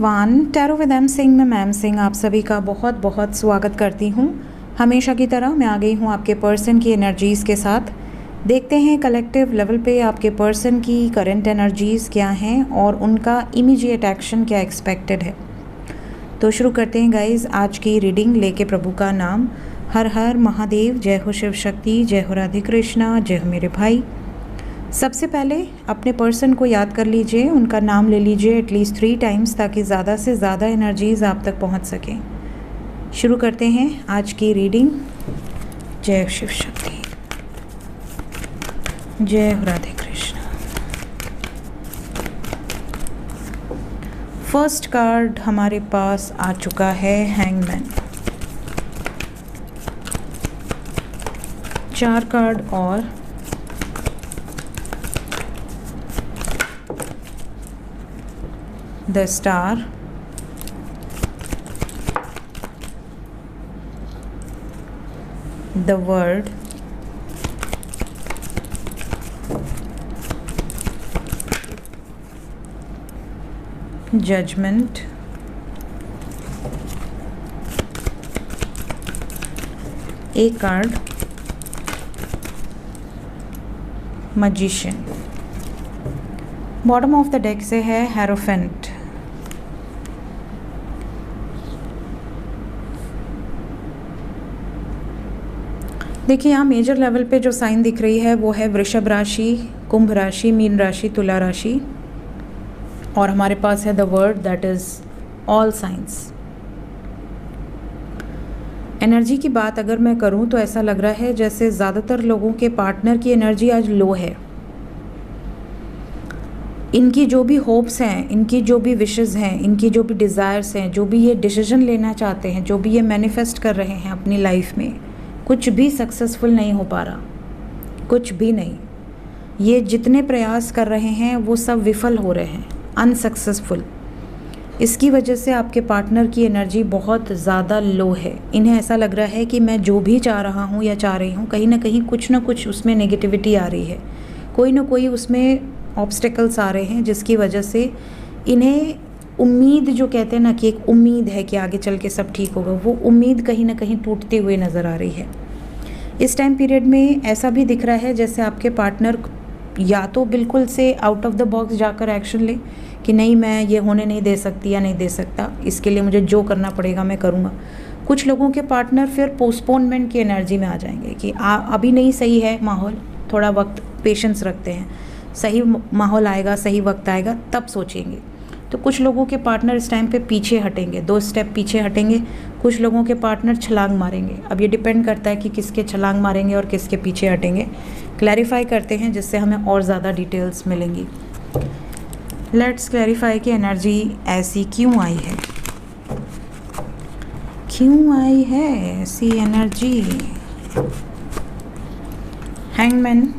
Everyone, tarot with M Singh में ma'am Singh आप सभी का बहुत बहुत स्वागत करती हूँ। हमेशा की तरह मैं आ गई हूँ आपके पर्सन की एनर्जीज़ के साथ। देखते हैं कलेक्टिव लेवल पे आपके पर्सन की करंट एनर्जीज़ क्या हैं और उनका इमीडिएट एक्शन क्या एक्सपेक्टेड है। तो शुरू करते हैं गाइज़ आज की रीडिंग लेके प्रभु का नाम। हर हर महादेव, जय हो शिव शक्ति, जय हो राधे कृष्णा, जय हो मेरे भाई। सबसे पहले अपने पर्सन को याद कर लीजिए, उनका नाम ले लीजिए एटलीस्ट 3 टाइम्स ताकि ज़्यादा से ज़्यादा एनर्जीज़ आप तक पहुंच सकें। शुरू करते हैं आज की रीडिंग। जय शिव शक्ति, जय हो राधे कृष्ण। फर्स्ट कार्ड हमारे पास आ चुका है हैंगमैन। 4 कार्ड और the star, the world, judgement, एक card magician. Bottom of the deck से है हेरोफेंट। देखिए यहाँ मेजर लेवल पे जो साइन दिख रही है वो है वृषभ राशि, कुंभ राशि, मीन राशि, तुला राशि और हमारे पास है the word that is all science. Energy की बात अगर मैं करूँ तो ऐसा लग रहा है जैसे ज़्यादातर लोगों के पार्टनर की एनर्जी आज लो है। इनकी जो भी होप्स हैं, इनकी जो भी विशेज़ हैं, इनकी जो भी डिज़ायर्स हैं, जो भी ये डिसीजन लेना चाहते हैं, जो भी ये मैनिफेस्ट कर रहे हैं अपनी लाइफ में, कुछ भी सक्सेसफुल नहीं हो पा रहा, कुछ भी नहीं। ये जितने प्रयास कर रहे हैं वो सब विफल हो रहे हैं, अनसक्सेसफुल। इसकी वजह से आपके पार्टनर की एनर्जी बहुत ज़्यादा लो है। इन्हें ऐसा लग रहा है कि मैं जो भी चाह रहा हूँ या चाह रही हूँ, कहीं ना कुछ उसमें नेगेटिविटी आ रही है, कोई ना कोई उसमें ऑब्स्टेकल्स आ रहे हैं जिसकी वजह से इन्हें उम्मीद, जो कहते हैं ना कि एक उम्मीद है कि आगे चल के सब ठीक होगा, वो उम्मीद कहीं ना कहीं टूटती हुई नज़र आ रही है। इस टाइम पीरियड में ऐसा भी दिख रहा है जैसे आपके पार्टनर या तो बिल्कुल से आउट ऑफ द बॉक्स जाकर एक्शन ले कि नहीं, मैं ये होने नहीं दे सकती या नहीं दे सकता, इसके लिए मुझे जो करना पड़ेगा मैं करूँगा। कुछ लोगों के पार्टनर फिर पोस्टपोनमेंट की एनर्जी में आ जाएंगे कि अभी नहीं सही है माहौल, थोड़ा वक्त पेशेंस रखते हैं, सही माहौल आएगा, सही वक्त आएगा तब सोचेंगे। तो कुछ लोगों के पार्टनर इस टाइम पे पीछे हटेंगे, 2 स्टेप पीछे हटेंगे। कुछ लोगों के पार्टनर छलांग मारेंगे। अब ये डिपेंड करता है कि किसके छलांग मारेंगे और किसके पीछे हटेंगे। क्लैरिफाई करते हैं जिससे हमें और ज़्यादा डिटेल्स मिलेंगी। लेट्स क्लैरिफाई कि एनर्जी ऐसी क्यों आई है, क्यों आई है ऐसी एनर्जी। हैंगमैन,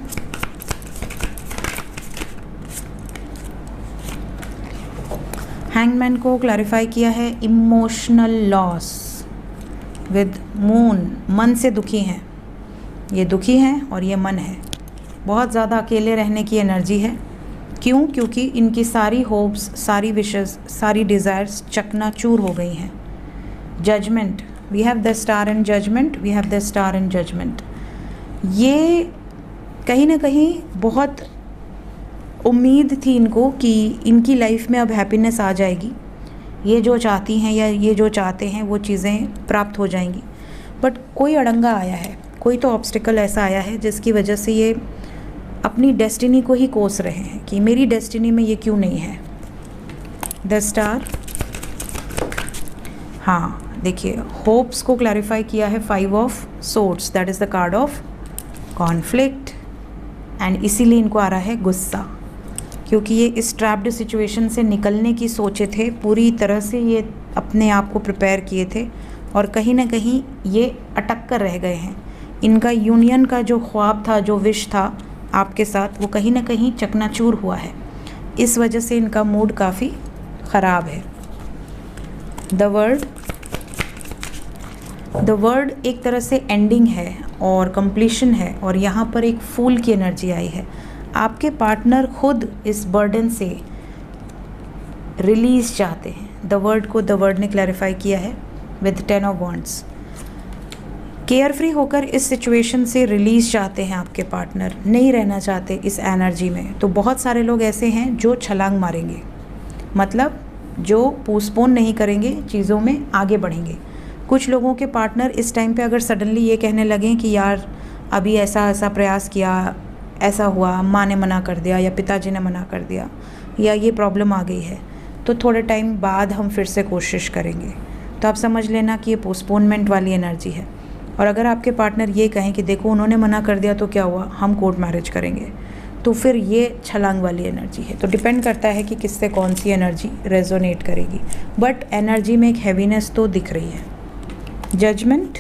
हैंगमैन को क्लैरिफाई किया है इमोशनल लॉस विद मून। मन से दुखी हैं, ये दुखी हैं और ये मन है। बहुत ज़्यादा अकेले रहने की एनर्जी है। क्यों? क्योंकि इनकी सारी होप्स, सारी विशेस, सारी डिज़ायर्स चकनाचूर हो गई हैं। Judgement, we have the star in judgement, we have the star in judgement. ये कहीं ना कहीं बहुत उम्मीद थी इनको कि इनकी लाइफ में अब हैप्पीनेस आ जाएगी, ये जो चाहती हैं या ये जो चाहते हैं वो चीज़ें प्राप्त हो जाएंगी। बट कोई अड़ंगा आया है, कोई तो ऑब्स्टिकल ऐसा आया है जिसकी वजह से ये अपनी डेस्टिनी को ही कोस रहे हैं कि मेरी डेस्टिनी में ये क्यों नहीं है। द स्टार, हाँ देखिए होप्स को क्लैरिफाई किया है 5 of swords, that is the card of conflict. And इसीलिए इनको आ रहा है गुस्सा, क्योंकि ये इस ट्रैप्ड सिचुएशन से निकलने की सोचे थे, पूरी तरह से ये अपने आप को प्रिपेयर किए थे और कहीं ना कहीं ये अटक कर रह गए हैं। इनका यूनियन का जो ख्वाब था, जो विश था आपके साथ, वो कहीं ना कहीं चकनाचूर हुआ है। इस वजह से इनका मूड काफ़ी ख़राब है। द वर्ड एक तरह से एंडिंग है और कंप्लीशन है और यहाँ पर एक फूल की एनर्जी आई है। आपके पार्टनर खुद इस बर्डन से रिलीज़ चाहते हैं, द वर्ड को द वर्ड ने क्लैरिफाई किया है with 10 of wands. Care free होकर इस सिचुएशन से रिलीज चाहते हैं आपके पार्टनर, नहीं रहना चाहते इस एनर्जी में। तो बहुत सारे लोग ऐसे हैं जो छलांग मारेंगे, मतलब जो पोस्टपोन नहीं करेंगे, चीज़ों में आगे बढ़ेंगे। कुछ लोगों के पार्टनर इस टाइम पे अगर सडनली ये कहने लगें कि यार अभी ऐसा ऐसा प्रयास किया, ऐसा हुआ, माँ ने मना कर दिया या पिताजी ने मना कर दिया या ये प्रॉब्लम आ गई है, तो थोड़े टाइम बाद हम फिर से कोशिश करेंगे। तो आप समझ लेना कि ये पोस्टपोनमेंट वाली एनर्जी है। और अगर आपके पार्टनर ये कहें कि देखो उन्होंने मना कर दिया तो क्या हुआ, हम कोर्ट मैरिज करेंगे, तो फिर ये छलांग वाली एनर्जी है। तो डिपेंड करता है कि किससे कौन सी एनर्जी रेजोनेट करेगी, बट एनर्जी में एक हैवीनेस तो दिख रही है। जजमेंट,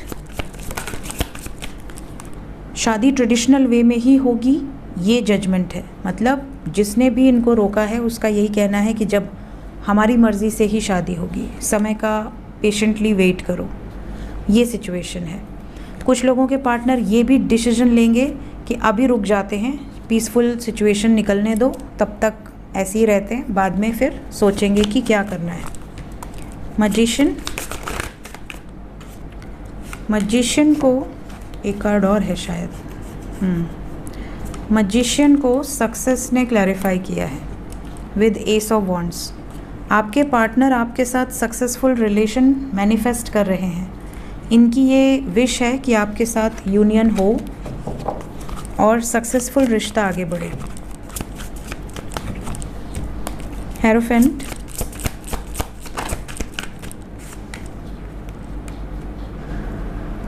शादी ट्रेडिशनल वे में ही होगी, ये जजमेंट है। मतलब जिसने भी इनको रोका है उसका यही कहना है कि जब हमारी मर्ज़ी से ही शादी होगी, समय का पेशेंटली वेट करो, ये सिचुएशन है। कुछ लोगों के पार्टनर ये भी डिसीजन लेंगे कि अभी रुक जाते हैं, पीसफुल सिचुएशन निकलने दो, तब तक ऐसे ही रहते हैं, बाद में फिर सोचेंगे कि क्या करना है। मजिशियन को एक कार्ड और है शायद, मजिशियन को सक्सेस ने क्लैरिफाई किया है विद एस ऑफ वॉन्ड्स। आपके पार्टनर आपके साथ सक्सेसफुल रिलेशन मैनिफेस्ट कर रहे हैं। इनकी ये विश है कि आपके साथ यूनियन हो और सक्सेसफुल रिश्ता आगे बढ़े। Hierophant,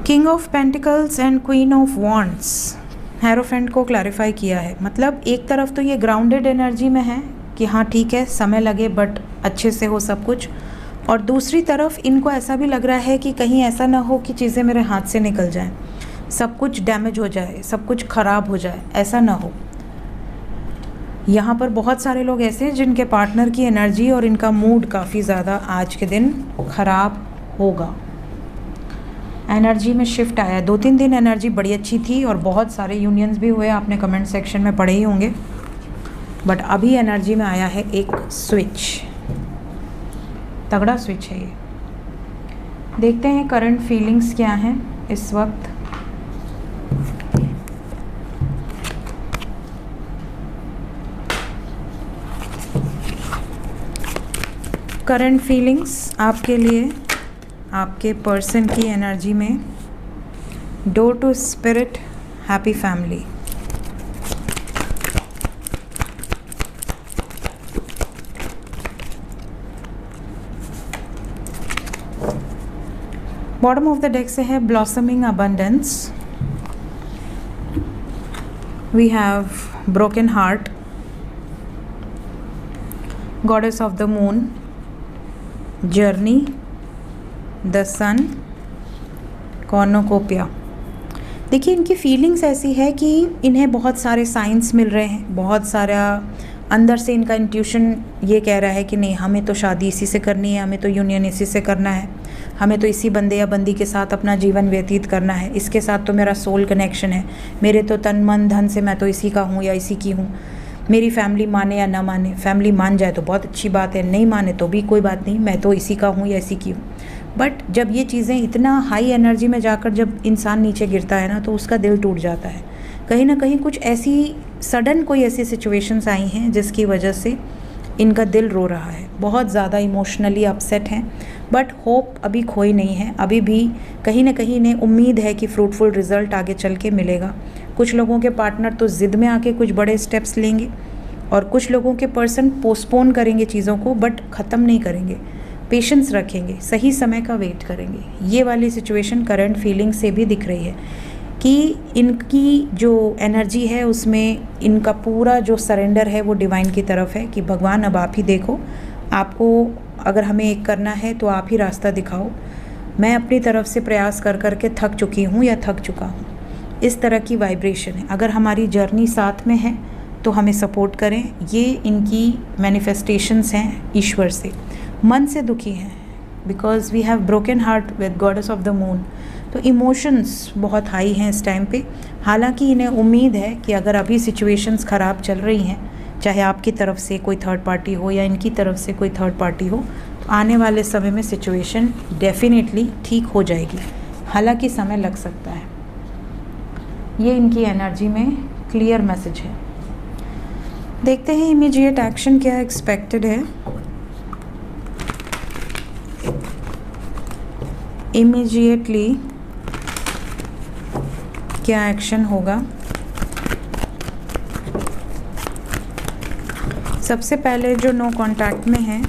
king of pentacles and queen of wands, hierophant को क्लैरिफाई किया है। मतलब एक तरफ तो ये ग्राउंडेड एनर्जी में है कि हाँ ठीक है, समय लगे बट अच्छे से हो सब कुछ, और दूसरी तरफ इनको ऐसा भी लग रहा है कि कहीं ऐसा ना हो कि चीज़ें मेरे हाथ से निकल जाएं, सब कुछ डैमेज हो जाए, सब कुछ ख़राब हो जाए, ऐसा ना हो। यहाँ पर बहुत सारे लोग ऐसे हैं जिनके पार्टनर की एनर्जी और इनका मूड काफ़ी ज़्यादा आज के दिन ख़राब होगा। एनर्जी में शिफ्ट आया है। 2-3 दिन एनर्जी बड़ी अच्छी थी और बहुत सारे यूनियंस भी हुए, आपने कमेंट सेक्शन में पढ़े ही होंगे, बट अभी एनर्जी में आया है एक स्विच, तगड़ा स्विच है ये। देखते हैं करंट फीलिंग्स क्या हैं इस वक्त। करंट फीलिंग्स आपके लिए, आपके पर्सन की एनर्जी में, door to spirit, happy family. Bottom of the deck से है blossoming abundance, we have broken heart, goddess of the moon, journey, the sun, cornucopia. देखिए इनकी फीलिंग्स ऐसी है कि इन्हें बहुत सारे साइंस मिल रहे हैं, बहुत सारा अंदर से इनका इंट्यूशन ये कह रहा है कि नहीं हमें तो शादी इसी से करनी है, हमें तो यूनियन इसी से करना है, हमें तो इसी बंदे या बंदी के साथ अपना जीवन व्यतीत करना है, इसके साथ तो मेरा सोल कनेक्शन है, मेरे तो तन मन धन से मैं तो इसी का हूँ या इसी की हूँ। मेरी फैमिली माने या ना माने, फैमिली मान जाए तो बहुत अच्छी बात है, नहीं माने तो भी कोई बात नहीं, मैं तो इसी का हूँ या इसी की हूँ। बट जब ये चीज़ें इतना हाई एनर्जी में जाकर जब इंसान नीचे गिरता है ना, तो उसका दिल टूट जाता है। कहीं ना कहीं कुछ ऐसी सडन कोई ऐसी सिचुएशंस आई हैं जिसकी वजह से इनका दिल रो रहा है, बहुत ज़्यादा इमोशनली अपसेट हैं, बट होप अभी खोई नहीं है। अभी भी कहीं ना कहीं इन्हें उम्मीद है कि फ्रूटफुल रिज़ल्ट आगे चल के मिलेगा। कुछ लोगों के पार्टनर तो ज़िद में आके कुछ बड़े स्टेप्स लेंगे और कुछ लोगों के पर्सन पोस्टपोन करेंगे चीज़ों को, बट ख़त्म नहीं करेंगे, पेशेंस रखेंगे, सही समय का वेट करेंगे। ये वाली सिचुएशन करंट फीलिंग से भी दिख रही है कि इनकी जो एनर्जी है उसमें इनका पूरा जो सरेंडर है वो डिवाइन की तरफ है कि भगवान अब आप ही देखो, आपको अगर हमें एक करना है तो आप ही रास्ता दिखाओ, मैं अपनी तरफ से प्रयास कर कर के थक चुकी हूँ या थक चुका हूँ। इस तरह की वाइब्रेशन है। अगर हमारी जर्नी साथ में है तो हमें सपोर्ट करें। ये इनकी मैनिफेस्टेशंस हैं ईश्वर से। मन से दुखी हैं because we have broken heart with goddess of the moon. तो इमोशंस बहुत हाई हैं इस टाइम पे। हालांकि इन्हें उम्मीद है कि अगर अभी सिचुएशंस ख़राब चल रही हैं, चाहे आपकी तरफ से कोई थर्ड पार्टी हो या इनकी तरफ से कोई थर्ड पार्टी हो, तो आने वाले समय में सिचुएशन डेफिनेटली ठीक हो जाएगी, हालांकि समय लग सकता है। ये इनकी एनर्जी में क्लियर मैसेज है। देखते हैं इमीडिएट एक्शन क्या एक्सपेक्टेड है। इमीडिएटली क्या एक्शन होगा। सबसे पहले जो नो कांटेक्ट में है,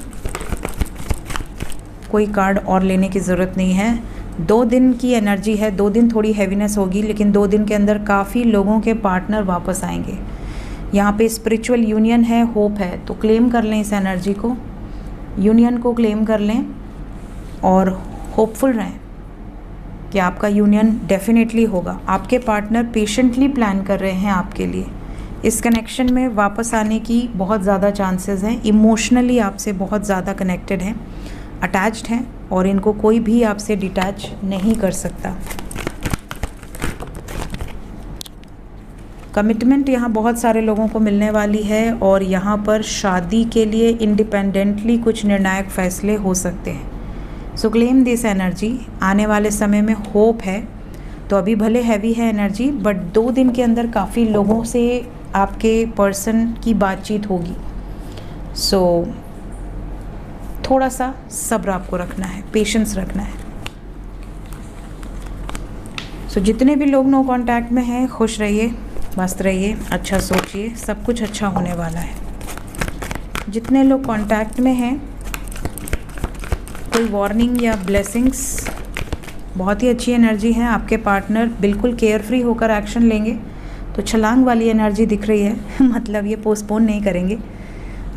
कोई कार्ड और लेने की ज़रूरत नहीं है। 2 दिन की एनर्जी है, 2 दिन थोड़ी हैवीनेस होगी, लेकिन 2 दिन के अंदर काफ़ी लोगों के पार्टनर वापस आएंगे। यहाँ पे स्पिरिचुअल यूनियन है, होप है, तो क्लेम कर लें इस एनर्जी को, यूनियन को क्लेम कर लें और होपफुल रहें कि आपका यूनियन डेफिनेटली होगा। आपके पार्टनर पेशेंटली प्लान कर रहे हैं आपके लिए। इस कनेक्शन में वापस आने की बहुत ज़्यादा चांसेस हैं। इमोशनली आपसे बहुत ज़्यादा कनेक्टेड हैं, अटैच्ड हैं, और इनको कोई भी आपसे डिटैच नहीं कर सकता। कमिटमेंट यहाँ बहुत सारे लोगों को मिलने वाली है, और यहाँ पर शादी के लिए इंडिपेंडेंटली कुछ निर्णायक फैसले हो सकते हैं। सो क्लेम दिस एनर्जी। आने वाले समय में होप है, तो अभी भले हैवी है एनर्जी, बट 2 दिन के अंदर काफ़ी लोगों से आपके पर्सन की बातचीत होगी। सो थोड़ा सा सब्र आपको रखना है, पेशेंस रखना है। सो जितने भी लोग नो कांटेक्ट में हैं, खुश रहिए, मस्त रहिए, अच्छा सोचिए, सब कुछ अच्छा होने वाला है। जितने लोग कांटेक्ट में हैं, कोई वार्निंग या ब्लेसिंग्स, बहुत ही अच्छी एनर्जी है। आपके पार्टनर बिल्कुल केयर फ्री होकर एक्शन लेंगे, तो छलांग वाली एनर्जी दिख रही है मतलब ये पोस्टपोन नहीं करेंगे।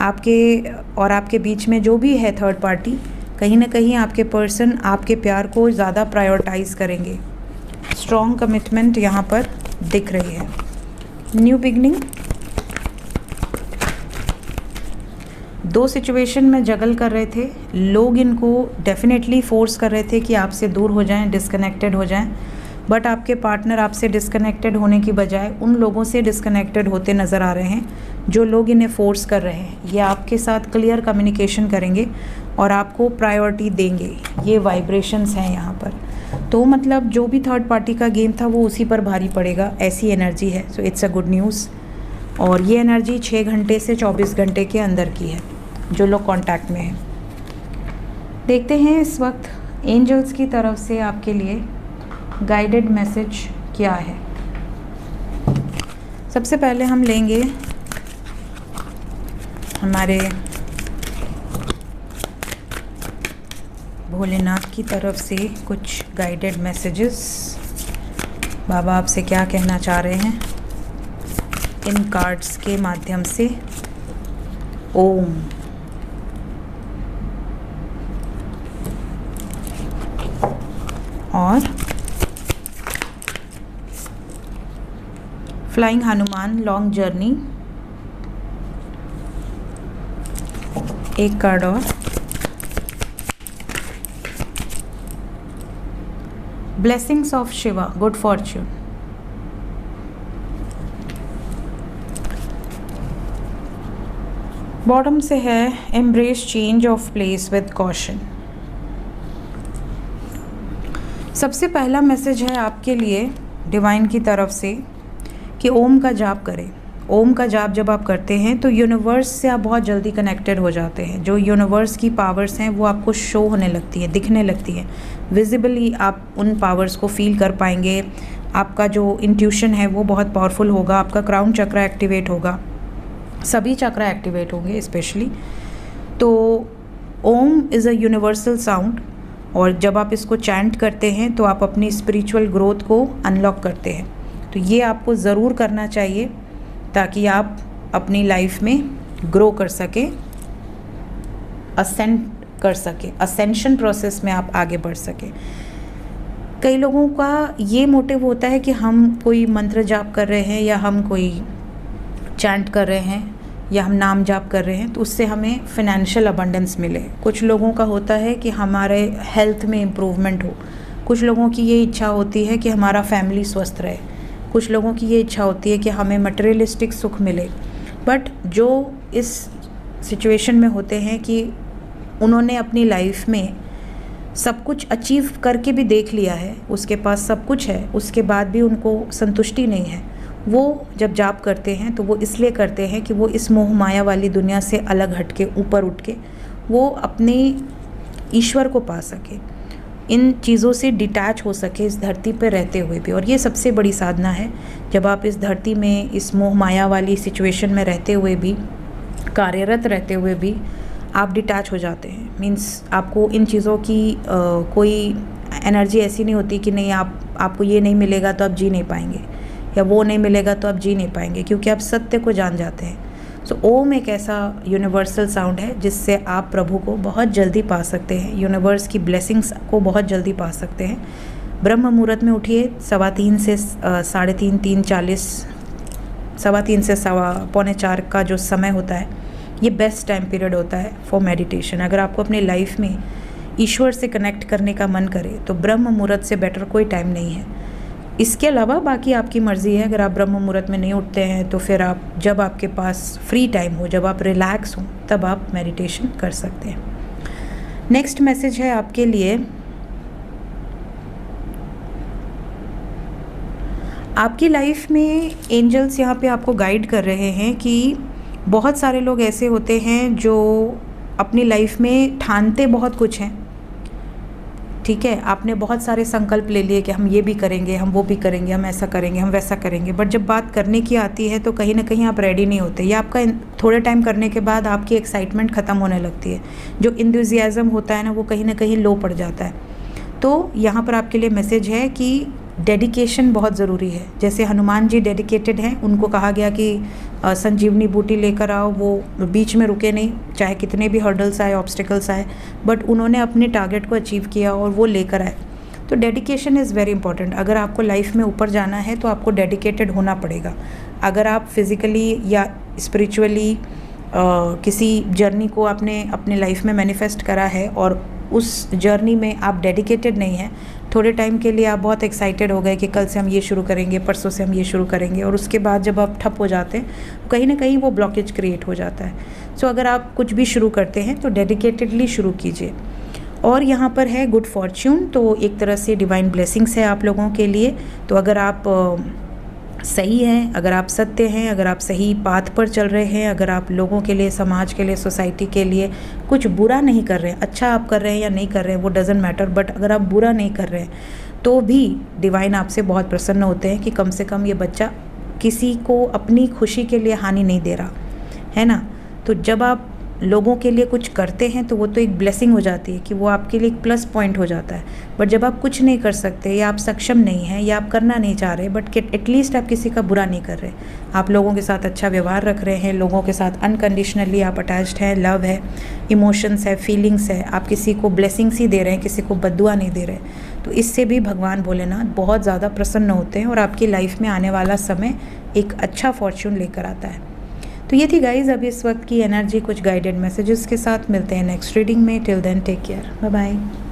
आपके और आपके बीच में जो भी है थर्ड पार्टी, कहीं ना कहीं आपके पर्सन आपके प्यार को ज़्यादा प्रायोरिटाइज करेंगे। स्ट्रॉन्ग कमिटमेंट यहाँ पर दिख रही है। New beginning. 2 सिचुएशन में जगल कर रहे थे लोग, इनको डेफिनेटली फोर्स कर रहे थे कि आपसे दूर हो जाएं, डिस्कनेक्टेड हो जाएं, बट आपके पार्टनर आपसे डिस्कनेक्टेड होने की बजाय उन लोगों से डिस्कनेक्टेड होते नज़र आ रहे हैं जो लोग इन्हें फोर्स कर रहे हैं। ये आपके साथ क्लियर कम्युनिकेशन करेंगे और आपको प्रायोरिटी देंगे। ये वाइब्रेशंस हैं यहाँ पर। तो मतलब जो भी थर्ड पार्टी का गेम था वो उसी पर भारी पड़ेगा, ऐसी एनर्जी है। So it's a good news. और ये एनर्जी 6 घंटे से 24 घंटे के अंदर की है जो लोग कांटेक्ट में हैं। देखते हैं इस वक्त एंजल्स की तरफ से आपके लिए गाइडेड मैसेज क्या है। सबसे पहले हम लेंगे हमारे भोलेनाथ की तरफ से कुछ गाइडेड मैसेजेस। बाबा आपसे क्या कहना चाह रहे हैं इन कार्ड्स के माध्यम से। ओम। और फ्लाइंग हनुमान, लॉन्ग जर्नी। एक कार्ड और, blessings of Shiva, good Fortune. Bottom से है embrace change of place with caution. सबसे पहला मैसेज है आपके लिए डिवाइन की तरफ से कि ओम का जाप करें। ओम का जाप जब आप करते हैं तो यूनिवर्स से आप बहुत जल्दी कनेक्टेड हो जाते हैं। जो यूनिवर्स की पावर्स हैं वो आपको शो होने लगती है, दिखने लगती है। विजिबली आप उन पावर्स को फील कर पाएंगे। आपका जो इंट्यूशन है वो बहुत पावरफुल होगा। आपका क्राउन चक्र एक्टिवेट होगा, सभी चक्र एक्टिवेट होंगे स्पेशली। तो ओम इज़ अ यूनिवर्सल साउंड, और जब आप इसको चैंट करते हैं तो आप अपनी स्पिरिचुअल ग्रोथ को अनलॉक करते हैं। तो ये आपको ज़रूर करना चाहिए ताकि आप अपनी लाइफ में ग्रो कर सके, असेंड कर सके, असेंशन प्रोसेस में आप आगे बढ़ सके। कई लोगों का ये मोटिव होता है कि हम कोई मंत्र जाप कर रहे हैं या हम कोई चैंट कर रहे हैं या हम नाम जाप कर रहे हैं तो उससे हमें फिनेंशियल अबंडेंस मिले। कुछ लोगों का होता है कि हमारे हेल्थ में इम्प्रूवमेंट हो। कुछ लोगों की ये इच्छा होती है कि हमारा फैमिली स्वस्थ रहे। कुछ लोगों की ये इच्छा होती है कि हमें मटेरियलिस्टिक सुख मिले। बट जो इस सिचुएशन में होते हैं कि उन्होंने अपनी लाइफ में सब कुछ अचीव करके भी देख लिया है, उसके पास सब कुछ है, उसके बाद भी उनको संतुष्टि नहीं है, वो जब जाप करते हैं तो वो इसलिए करते हैं कि वो इस मोह माया वाली दुनिया से अलग हट के, ऊपर उठ के वो अपने ईश्वर को पा सके, इन चीज़ों से डिटैच हो सके इस धरती पर रहते हुए भी। और ये सबसे बड़ी साधना है। जब आप इस धरती में इस मोह माया वाली सिचुएशन में रहते हुए भी, कार्यरत रहते हुए भी आप डिटैच हो जाते हैं, मीन्स आपको इन चीज़ों की कोई एनर्जी ऐसी नहीं होती कि नहीं आपको ये नहीं मिलेगा तो आप जी नहीं पाएंगे, या वो नहीं मिलेगा तो आप जी नहीं पाएंगे, क्योंकि आप सत्य को जान जाते हैं। सो ओम एक ऐसा यूनिवर्सल साउंड है जिससे आप प्रभु को बहुत जल्दी पा सकते हैं, यूनिवर्स की ब्लेसिंग्स को बहुत जल्दी पा सकते हैं। ब्रह्म मुहूर्त में उठिए, 3:15 से 3:30, 3:40, 3:15 से 3:45 का जो समय होता है, ये बेस्ट टाइम पीरियड होता है फॉर मेडिटेशन। अगर आपको अपने लाइफ में ईश्वर से कनेक्ट करने का मन करे तो ब्रह्म मुहूर्त से बेटर कोई टाइम नहीं है। इसके अलावा बाकी आपकी मर्ज़ी है, अगर आप ब्रह्म मुहूर्त में नहीं उठते हैं तो फिर आप जब आपके पास फ्री टाइम हो, जब आप रिलैक्स हो, तब आप मेडिटेशन कर सकते हैं। नेक्स्ट मैसेज है आपके लिए, आपकी लाइफ में एंजल्स यहाँ पे आपको गाइड कर रहे हैं कि बहुत सारे लोग ऐसे होते हैं जो अपनी लाइफ में ठानते बहुत कुछ हैं, ठीक है, आपने बहुत सारे संकल्प ले लिए कि हम ये भी करेंगे, हम वो भी करेंगे, हम ऐसा करेंगे, हम वैसा करेंगे, बट जब बात करने की आती है तो कहीं ना कहीं आप रेडी नहीं होते, या आपका थोड़े टाइम करने के बाद आपकी एक्साइटमेंट ख़त्म होने लगती है, जो इंथुजियाज़म होता है ना वो कहीं ना कहीं लो पड़ जाता है। तो यहाँ पर आपके लिए मैसेज है कि डेडिकेशन बहुत ज़रूरी है। जैसे हनुमान जी डेडिकेटेड हैं, उनको कहा गया कि संजीवनी बूटी लेकर आओ, वो बीच में रुके नहीं, चाहे कितने भी हर्डल्स आए, ऑब्स्टिकल्स आए, बट उन्होंने अपने टारगेट को अचीव किया और वो लेकर आए। तो डेडिकेशन इज़ वेरी इंपॉर्टेंट। अगर आपको लाइफ में ऊपर जाना है तो आपको डेडिकेटेड होना पड़ेगा। अगर आप फिज़िकली या स्पिरिचुअली किसी जर्नी को आपने अपने लाइफ में मैनिफेस्ट करा है और उस जर्नी में आप डेडिकेटेड नहीं हैं, थोड़े टाइम के लिए आप बहुत एक्साइटेड हो गए कि कल से हम ये शुरू करेंगे, परसों से हम ये शुरू करेंगे, और उसके बाद जब आप ठप हो जाते हैं कहीं ना कहीं वो ब्लॉकेज क्रिएट हो जाता है। सो अगर आप कुछ भी शुरू करते हैं तो डेडिकेटेडली शुरू कीजिए। और यहाँ पर है गुड फॉर्च्यून, तो एक तरह से डिवाइन ब्लेसिंग्स है आप लोगों के लिए। तो अगर आप सही हैं, अगर आप सत्य हैं, अगर आप सही पाथ पर चल रहे हैं, अगर आप लोगों के लिए, समाज के लिए, सोसाइटी के लिए कुछ बुरा नहीं कर रहे हैं, अच्छा आप कर रहे हैं या नहीं कर रहे हैं वो डजेंट मैटर, बट अगर आप बुरा नहीं कर रहे हैं तो भी डिवाइन आपसे बहुत प्रसन्न होते हैं कि कम से कम ये बच्चा किसी को अपनी खुशी के लिए हानि नहीं दे रहा है ना। तो जब आप लोगों के लिए कुछ करते हैं तो वो तो एक ब्लेसिंग हो जाती है कि वो आपके लिए एक प्लस पॉइंट हो जाता है। बट जब आप कुछ नहीं कर सकते, या आप सक्षम नहीं हैं, या आप करना नहीं चाह रहे, बट एटलीस्ट आप किसी का बुरा नहीं कर रहे, आप लोगों के साथ अच्छा व्यवहार रख रहे हैं, लोगों के साथ अनकंडीशनली आप अटैच्ड हैं, लव है, इमोशंस है, फीलिंग्स है, आप किसी को ब्लेसिंग्स ही दे रहे हैं, किसी को बद्दुआ नहीं दे रहे, तो इससे भी भगवान भोलेनाथ बहुत ज़्यादा प्रसन्न होते हैं और आपकी लाइफ में आने वाला समय एक अच्छा फॉर्च्यून लेकर आता है। तो ये थी गाइज़ अभी इस वक्त की एनर्जी, कुछ गाइडेड मैसेजेस के साथ। मिलते हैं नेक्स्ट रीडिंग में। Till then take care, bye bye.